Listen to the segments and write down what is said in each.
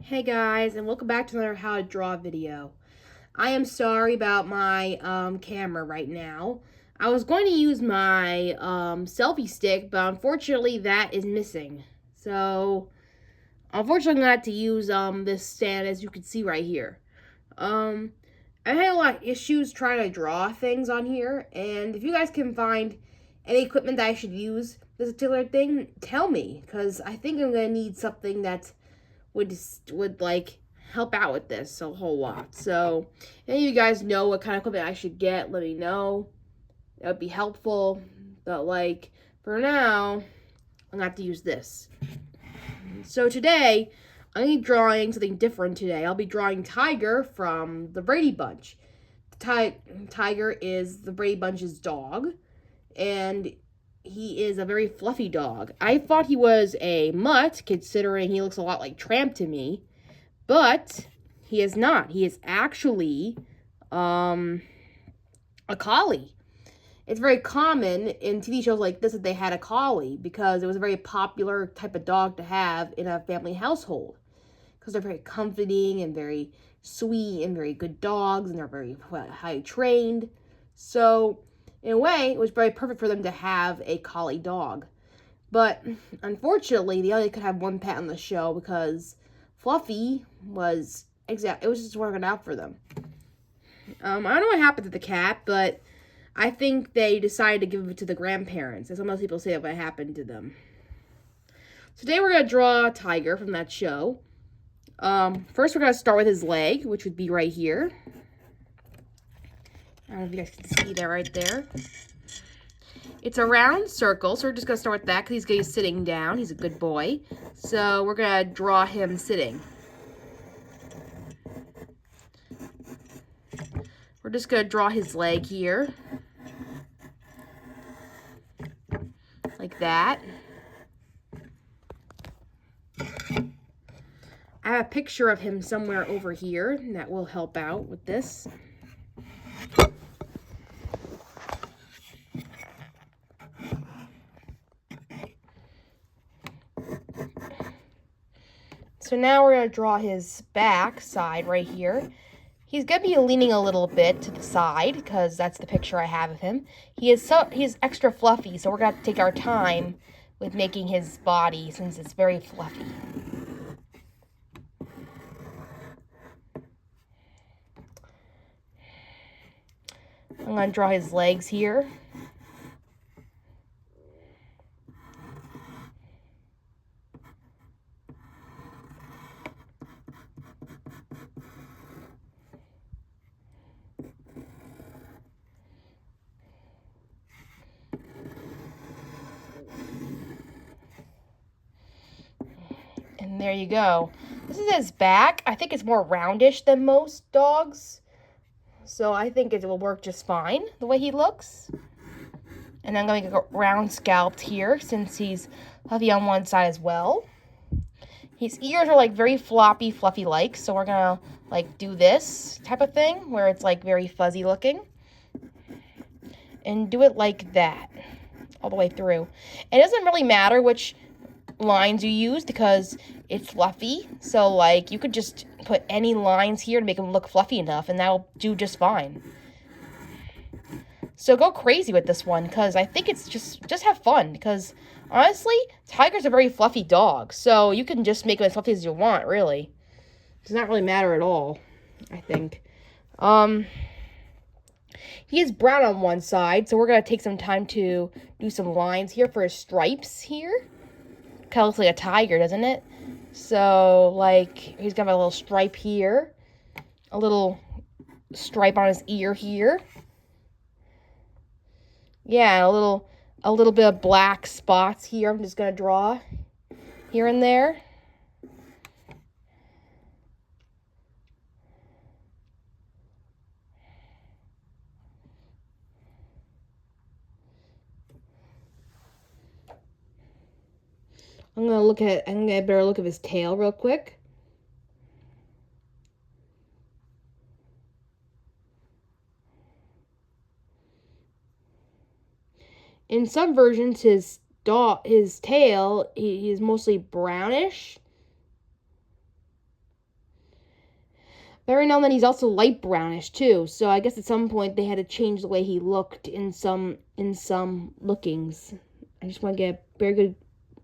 Hey guys, and welcome back to another how to draw video. I am sorry about my camera right now. I was going to use my selfie stick, but unfortunately that is missing. So, unfortunately I'm going to have to use this stand, as you can see right here. I had a lot of issues trying to draw things on here, and if you guys can find any equipment that I should use this particular thing, tell me, because I think I'm going to need something that would like help out with this a whole lot. So, if any of you guys know what kind of equipment I should get, let me know. That would be helpful. But like for now, I'm gonna have to use this. So today, I'm gonna be drawing something different today. I'll be drawing Tiger from the Brady Bunch. Tiger is the Brady Bunch's dog, and he is a very fluffy dog. I thought he was a mutt, considering he looks a lot like Tramp to me, but he is not. He is actually a collie. It's very common in TV shows like this that they had a collie because it was a very popular type of dog to have in a family household because they're very comforting and very sweet and very good dogs, and they're very highly trained. So in a way, it was very perfect for them to have a collie dog. But unfortunately, they only could have one pet on the show because Fluffy was it was just working out for them. I don't know what happened to the cat, but I think they decided to give it to the grandparents, as most people say that what happened to them. So today we're gonna draw Tiger from that show. First we're gonna start with his leg, which would be right here. I don't know if you guys can see that right there. It's a round circle, so we're just going to start with that because he's sitting down. He's a good boy. So we're going to draw him sitting. We're just going to draw his leg here. Like that. I have a picture of him somewhere over here, and that will help out with this. So now we're going to draw his back side right here. He's going to be leaning a little bit to the side because that's the picture I have of him. He's extra fluffy, so we're going to have to take our time with making his body since it's very fluffy. I'm going to draw his legs here. And there you go. This is his back. I think it's more roundish than most dogs. So I think it will work just fine the way he looks. And I'm going to go round scalped here since he's fluffy on one side as well. His ears are like very floppy, fluffy like. So we're going to like do this type of thing where it's like very fuzzy looking. And do it like that all the way through. It doesn't really matter which lines you use because it's fluffy, so like you could just put any lines here to make them look fluffy enough and that'll do just fine. So go crazy with this one because I think it's just have fun because honestly, Tiger's a very fluffy dog, so you can just make it as fluffy as you want, really. It does not really matter at all, I think. He is brown on one side, so we're going to take some time to do some lines here for his stripes here. Kind of looks like a tiger, doesn't it? So, like, he's got a little stripe here. A little stripe on his ear here. Yeah, a little bit of black spots here. I'm just going to draw here and there. I'm gonna get a better look of his tail real quick. In some versions, his tail, he is mostly brownish. Every now and then he's also light brownish too. So I guess at some point they had to change the way he looked in some lookings. I just want to get a very good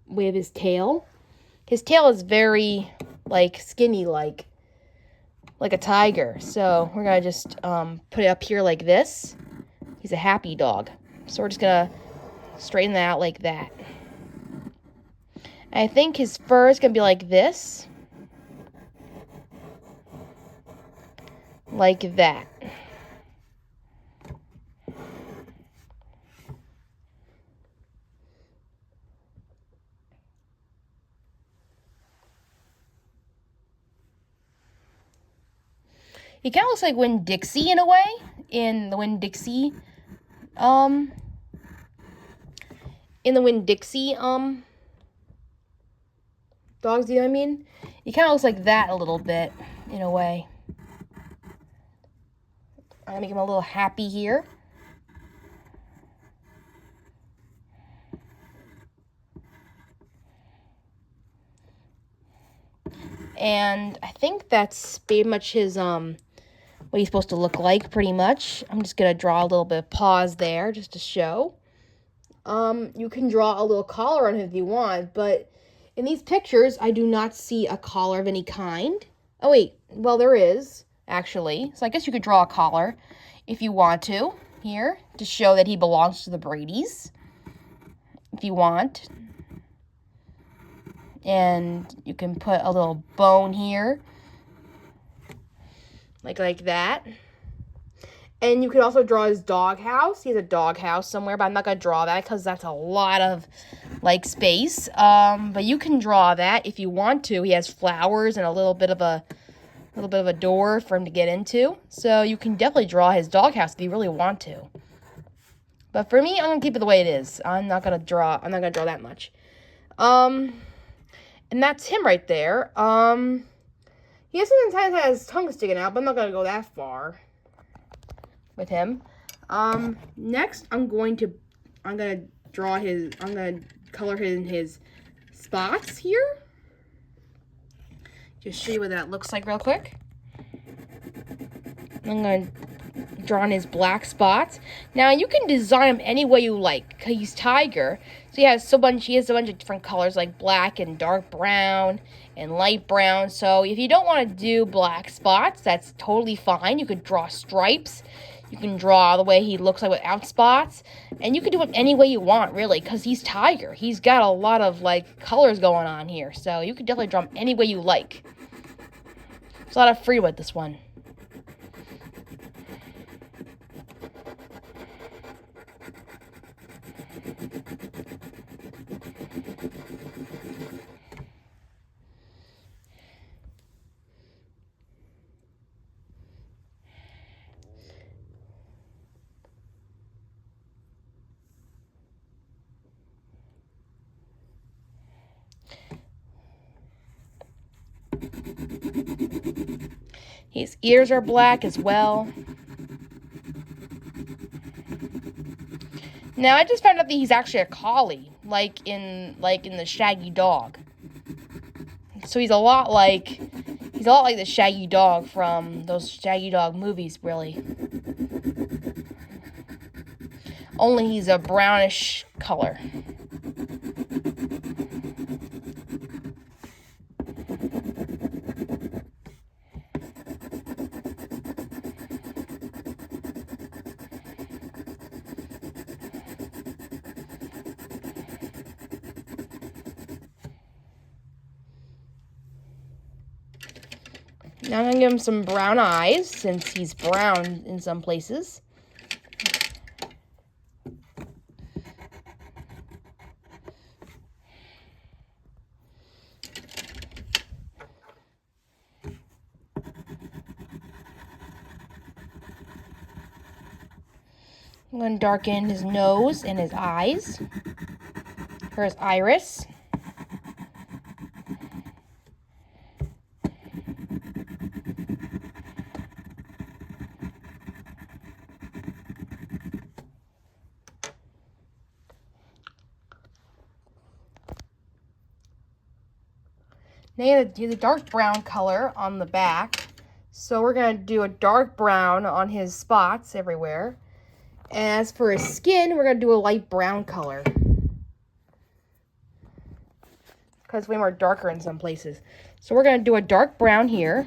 way of his tail. His tail is very like skinny like a tiger. So we're gonna just put it up here like this. He's a happy dog. So we're just gonna straighten that out like that. And I think his fur is gonna be like this. Like that. He kind of looks like Winn-Dixie in a way, in the Winn-Dixie, dogs, you know what I mean? He kind of looks like that a little bit, in a way. I'm gonna make him a little happy here. And I think that's pretty much his, what he's supposed to look like, pretty much. I'm just gonna draw a little bit of pause there, just to show. You can draw a little collar on him if you want, but in these pictures, I do not see a collar of any kind. Oh, wait. Well, there is, actually. So I guess you could draw a collar if you want to, here, to show that he belongs to the Bradys, if you want. And you can put a little bone here, like that. And you could also draw his doghouse. He has a doghouse somewhere, but I'm not going to draw that because that's a lot of, like, space. But you can draw that if you want to. He has flowers and a little bit of a door for him to get into. So you can definitely draw his doghouse if you really want to. But for me, I'm going to keep it the way it is. I'm not going to draw that much. And that's him right there. He sometimes has his tongue sticking out, but I'm not going to go that far with him. Next, I'm going to color his spots here. Just show you what that looks like real quick. I'm going to draw on his black spots. Now, you can design him any way you like. He's tiger, so he has a bunch of different colors like black and dark brown and light brown. So if you don't want to do black spots, that's totally fine. You could draw stripes. You can draw the way he looks like without spots. And you can do it any way you want, really, because he's tiger. He's got a lot of, like, colors going on here. So you could definitely draw him any way you like. There's a lot of freedom with this one. His ears are black as well. Now I just found out that he's actually a collie, like in the Shaggy Dog. So he's a lot like the Shaggy Dog from those Shaggy Dog movies, really. Only he's a brownish color. Now I'm going to give him some brown eyes, since he's brown in some places. I'm going to darken his nose and his eyes, for his iris. Now he has a dark brown color on the back, So we're going to do a dark brown on his spots everywhere. As for his skin, we're going to do a light brown color. Because it's way more darker in some places. So we're going to do a dark brown here.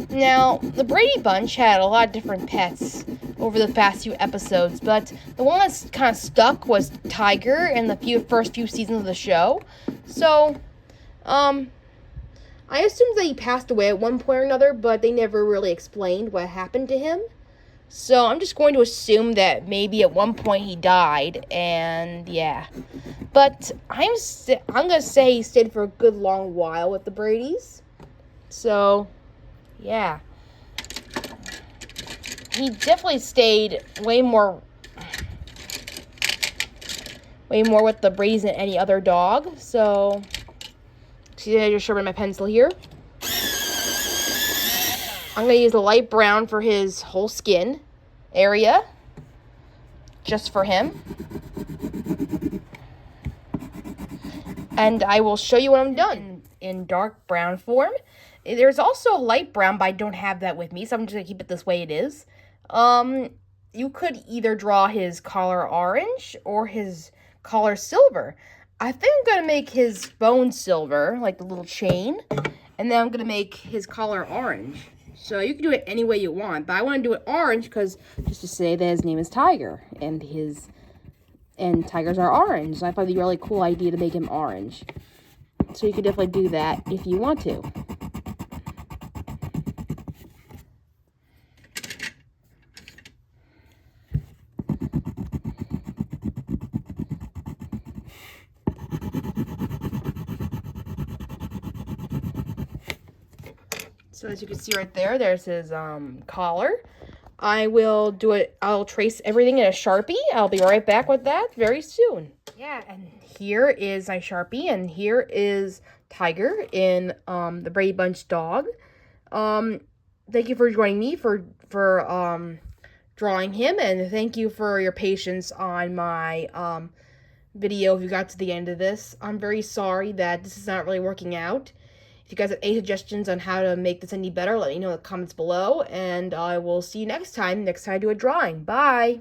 Now, the Brady Bunch had a lot of different pets over the past few episodes, but the one that's kind of stuck was Tiger in the first few seasons of the show. So, I assumed that he passed away at one point or another, but they never really explained what happened to him. So I'm just going to assume that maybe at one point he died, and yeah. But I'm gonna say he stayed for a good long while with the Bradys. So, yeah. He definitely stayed way more with the Bradys than any other dog. So, see, I just sharpened my pencil here. I'm going to use the light brown for his whole skin area, just for him. And I will show you when I'm done in dark brown form. There's also a light brown, but I don't have that with me, so I'm just going to keep it this way it is. You could either draw his collar orange or his collar silver. I think I'm going to make his bone silver, like the little chain, and then I'm going to make his collar orange. So you can do it any way you want, but I want to do it orange because just to say that his name is Tiger, and tigers are orange. So I thought it'd be a really cool idea to make him orange. So you could definitely do that if you want to. So as you can see right there, there's his collar. I'll trace everything in a Sharpie. I'll be right back with that very soon. Yeah, and here is my Sharpie, and here is Tiger in the Brady Bunch dog. Thank you for joining me for drawing him, and thank you for your patience on my video if you got to the end of this. I'm very sorry that this is not really working out. If you guys have any suggestions on how to make this any better, let me know in the comments below, and I will see you next time I do a drawing. Bye!